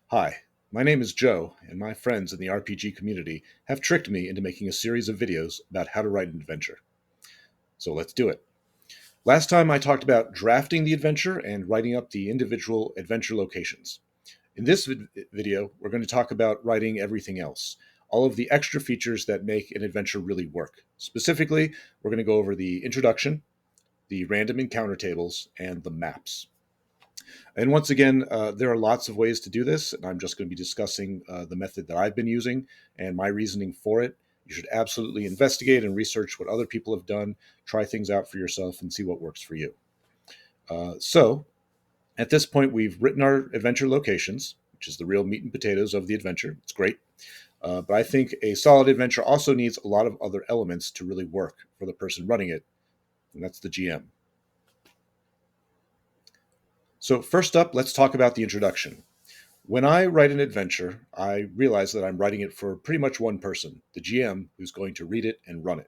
Hi, my name is Joe, and my friends in the RPG community have tricked me into making a series of videos about how to write an adventure. So let's do it. Last time I talked about drafting the adventure and writing up the individual adventure locations. In this video, we're going to talk about writing everything else, all of the extra features that make an adventure really work. Specifically, we're going to go over the introduction, the random encounter tables, and the maps. And once again, there are lots of ways to do this, and I'm just going to be discussing the method that I've been using and my reasoning for it. You should absolutely investigate and research what other people have done, try things out for yourself, and see what works for you. So, at this point, we've written our adventure locations, which is the real meat and potatoes of the adventure. It's great. But I think a solid adventure also needs a lot of other elements to really work for the person running it, and that's the GM. So, first up, let's talk about the introduction. When I write an adventure, I realize that I'm writing it for pretty much one person, the GM, who's going to read it and run it.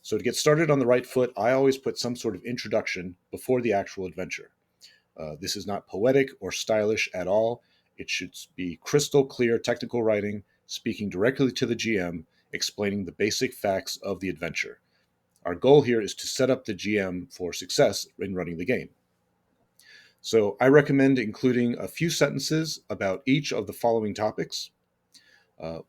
So, to get started on the right foot, I always put some sort of introduction before the actual adventure. This is not poetic or stylish at all. It should be crystal clear technical writing, speaking directly to the GM, explaining the basic facts of the adventure. Our goal here is to set up the GM for success in running the game. So I recommend including a few sentences about each of the following topics.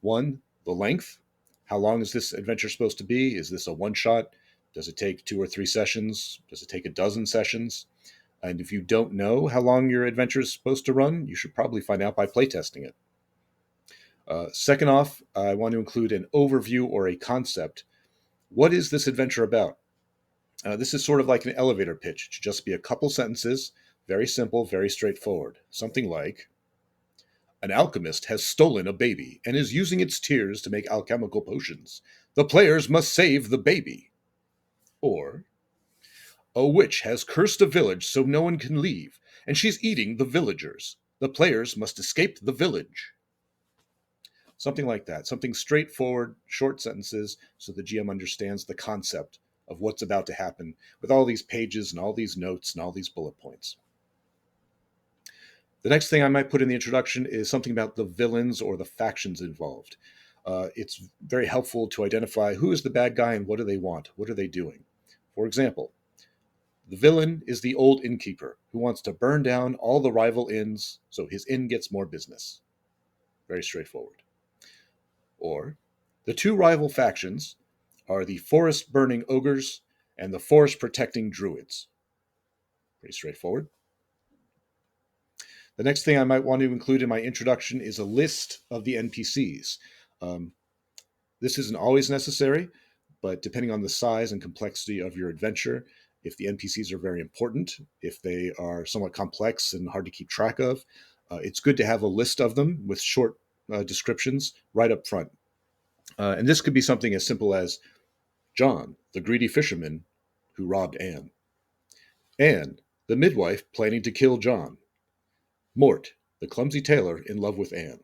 One, the length. How long is this adventure supposed to be? Is this a one shot? Does it take 2 or 3 sessions? Does it take a dozen sessions? And if you don't know how long your adventure is supposed to run, you should probably find out by playtesting it. Second off, I want to include an overview or a concept. What is this adventure about? This is sort of like an elevator pitch. It should just be a couple sentences, very simple, very straightforward. Something like, an alchemist has stolen a baby and is using its tears to make alchemical potions. The players must save the baby. Or, a witch has cursed a village so no one can leave, and she's eating the villagers. The players must escape the village. Something like that. Something straightforward, short sentences, so the GM understands the concept of what's about to happen with all these pages and all these notes and all these bullet points. The next thing I might put in the introduction is something about the villains or the factions involved. It's very helpful to identify who is the bad guy and what do they want? What are they doing? For example, the villain is the old innkeeper who wants to burn down all the rival inns so his inn gets more business. Very straightforward. Or, the two rival factions are the forest burning ogres and the forest protecting druids. Pretty straightforward. The next thing I might want to include in my introduction is a list of the NPCs. Um, this isn't always necessary, but depending on the size and complexity of your adventure, if the NPCs are very important, if they are somewhat complex and hard to keep track of, it's good to have a list of them with short descriptions right up front. And this could be something as simple as John, the greedy fisherman who robbed Anne. Anne, the midwife planning to kill John. Mort, the clumsy tailor in love with Anne.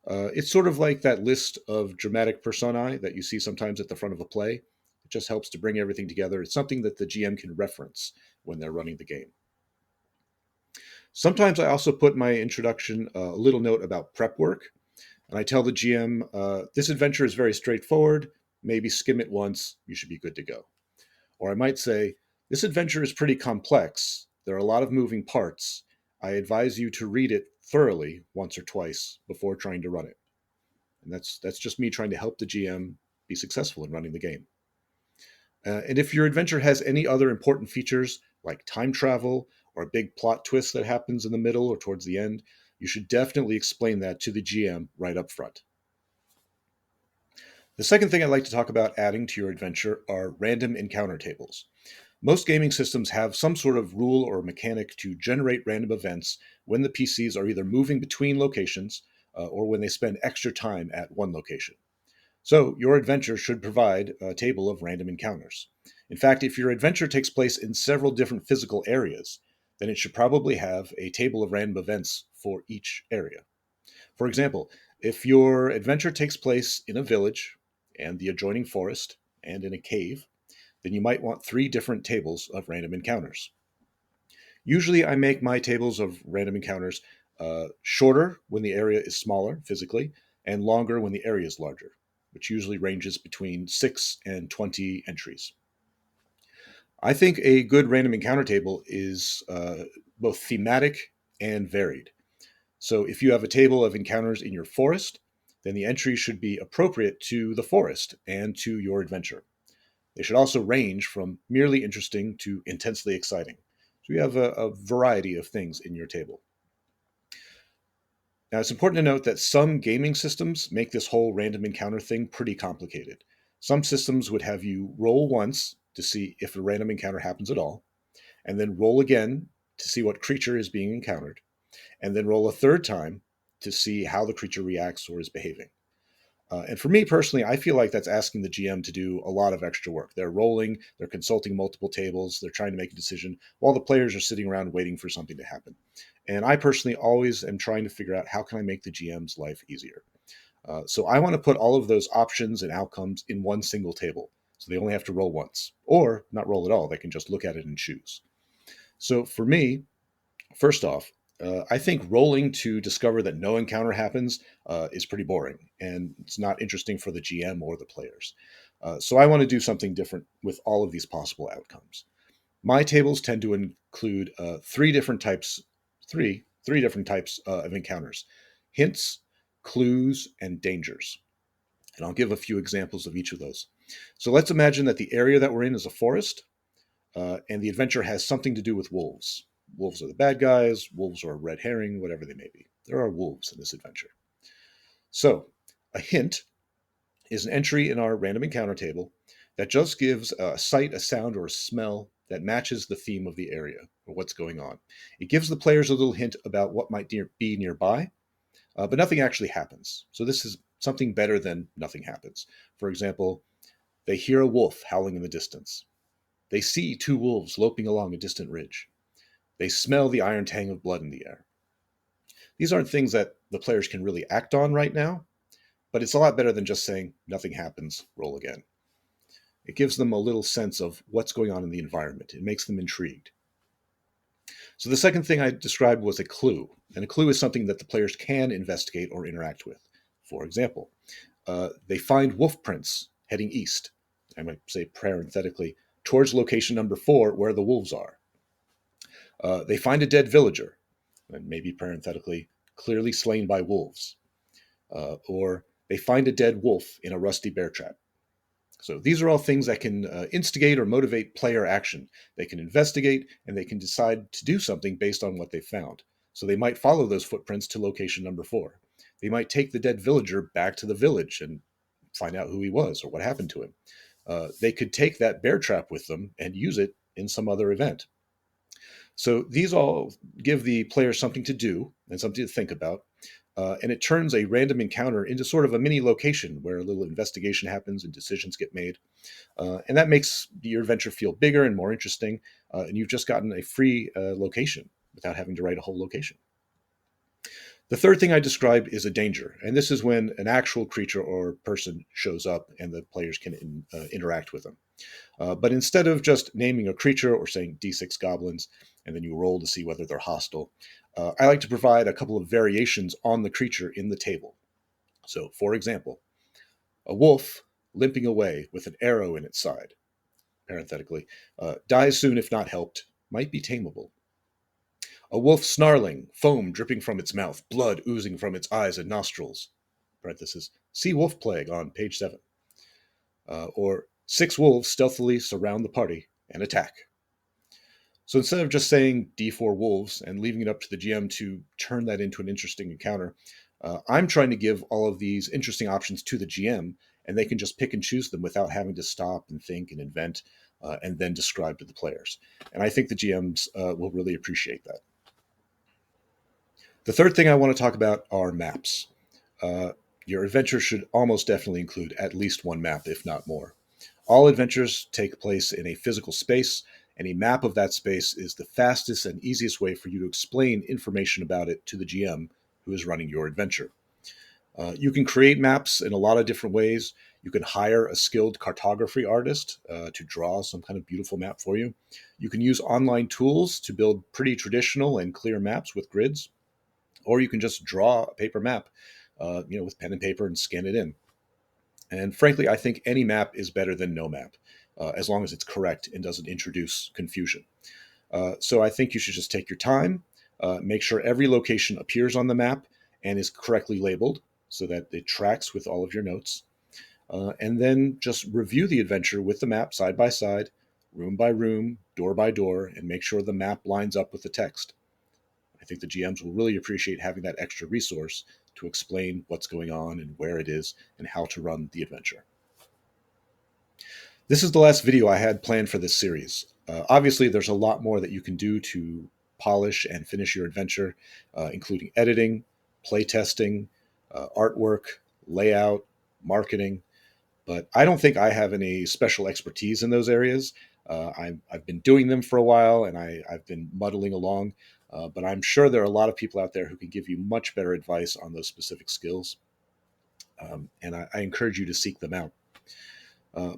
It's sort of like that list of dramatic personae that you see sometimes at the front of a play. It just helps to bring everything together. It's something that the GM can reference when they're running the game. Sometimes I also put in my introduction a little note about prep work, and I tell the GM, this adventure is very straightforward. Maybe skim it once, you should be good to go. Or I might say, this adventure is pretty complex. There are a lot of moving parts. I advise you to read it thoroughly once or twice before trying to run it. And that's just me trying to help the GM be successful in running the game. And if your adventure has any other important features like time travel or a big plot twist that happens in the middle or towards the end, you should definitely explain that to the GM right up front. The second thing I'd like to talk about adding to your adventure are random encounter tables. Most gaming systems have some sort of rule or mechanic to generate random events when the PCs are either moving between locations or when they spend extra time at one location. So, your adventure should provide a table of random encounters. In fact, if your adventure takes place in several different physical areas, then it should probably have a table of random events for each area. For example, if your adventure takes place in a village and the adjoining forest and in a cave, then you might want 3 different tables of random encounters. Usually, I make my tables of random encounters shorter when the area is smaller physically, and longer when the area is larger, which usually ranges between 6 and 20 entries. I think a good random encounter table is both thematic and varied. So if you have a table of encounters in your forest, then the entries should be appropriate to the forest and to your adventure. They should also range from merely interesting to intensely exciting. So you have a variety of things in your table. Now, it's important to note that some gaming systems make this whole random encounter thing pretty complicated. Some systems would have you roll once to see if a random encounter happens at all, and then roll again to see what creature is being encountered, and then roll a third time to see how the creature reacts or is behaving. And for me personally, I feel like that's asking the GM to do a lot of extra work. They're rolling, they're consulting multiple tables, they're trying to make a decision while the players are sitting around waiting for something to happen. And I personally always am trying to figure out how can I make the GM's life easier. So I want to put all of those options and outcomes in one single table. So they only have to roll once, or not roll at all. They can just look at it and choose. So for me, first off, I think rolling to discover that no encounter happens is pretty boring, and it's not interesting for the GM or the players. So I want to do something different with all of these possible outcomes. My tables tend to include three different types of encounters: hints, clues, and dangers. And I'll give a few examples of each of those. So let's imagine that the area that we're in is a forest, and the adventure has something to do with wolves. Wolves are the bad guys, wolves are a red herring, whatever they may be. There are wolves in this adventure. So, a hint is an entry in our random encounter table that just gives a sight, a sound, or a smell that matches the theme of the area or what's going on. It gives the players a little hint about what might be nearby, but nothing actually happens. So, this is something better than nothing happens. For example, they hear a wolf howling in the distance. They see two wolves loping along a distant ridge. They smell the iron tang of blood in the air. These aren't things that the players can really act on right now, but it's a lot better than just saying, nothing happens, roll again. It gives them a little sense of what's going on in the environment. It makes them intrigued. So the second thing I described was a clue, and a clue is something that the players can investigate or interact with. For example, they find wolf prints heading east. I might say parenthetically, towards location number 4, where the wolves are. They find a dead villager, and maybe parenthetically, clearly slain by wolves. Or they find a dead wolf in a rusty bear trap. So these are all things that can instigate or motivate player action. They can investigate and they can decide to do something based on what they found. So they might follow those footprints to location number 4. They might take the dead villager back to the village and find out who he was or what happened to him. They could take that bear trap with them and use it in some other event. So these all give the player something to do and something to think about. And it turns a random encounter into sort of a mini location where a little investigation happens and decisions get made. And that makes your adventure feel bigger and more interesting. And you've just gotten a free location without having to write a whole location. The third thing I described is a danger. And this is when an actual creature or person shows up and the players can interact with them. But instead of just naming a creature or saying D6 goblins, and then you roll to see whether they're hostile, I like to provide a couple of variations on the creature in the table. So, for example, a wolf limping away with an arrow in its side, parenthetically, dies soon if not helped, might be tameable. A wolf snarling, foam dripping from its mouth, blood oozing from its eyes and nostrils, parenthesis, see wolf plague on page 7. Or 6 wolves stealthily surround the party and attack. So instead of just saying D4 wolves and leaving it up to the GM to turn that into an interesting encounter, I'm trying to give all of these interesting options to the GM, and they can just pick and choose them without having to stop and think and invent and then describe to the players. And I think the GMs will really appreciate that. The third thing I want to talk about are maps. Uh, your adventure should almost definitely include at least one map, if not more. All adventures take place in a physical space, and a map of that space is the fastest and easiest way for you to explain information about it to the GM who is running your adventure. You can create maps in a lot of different ways. You can hire a skilled cartography artist to draw some kind of beautiful map for you. You can use online tools to build pretty traditional and clear maps with grids. or you can just draw a paper map, with pen and paper and scan it in. And frankly, I think any map is better than no map, as long as it's correct and doesn't introduce confusion. So I think you should just take your time, make sure every location appears on the map and is correctly labeled so that it tracks with all of your notes. And then just review the adventure with the map side by side, room by room, door by door, and make sure the map lines up with the text. I think the GMs will really appreciate having that extra resource to explain what's going on and where it is and how to run the adventure. This is the last video I had planned for this series. Obviously, there's a lot more that you can do to polish and finish your adventure, including editing, playtesting, artwork, layout, marketing. But I don't think I have any special expertise in those areas. I've been doing them for a while, and I've been muddling along. But I'm sure there are a lot of people out there who can give you much better advice on those specific skills. And I encourage you to seek them out.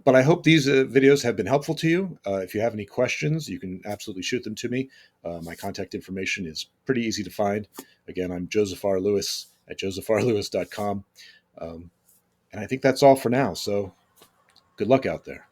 But I hope these videos have been helpful to you. If you have any questions, you can absolutely shoot them to me. My contact information is pretty easy to find. Again, I'm Joseph R. Lewis at josephrlewis.com. And I think that's all for now. So good luck out there.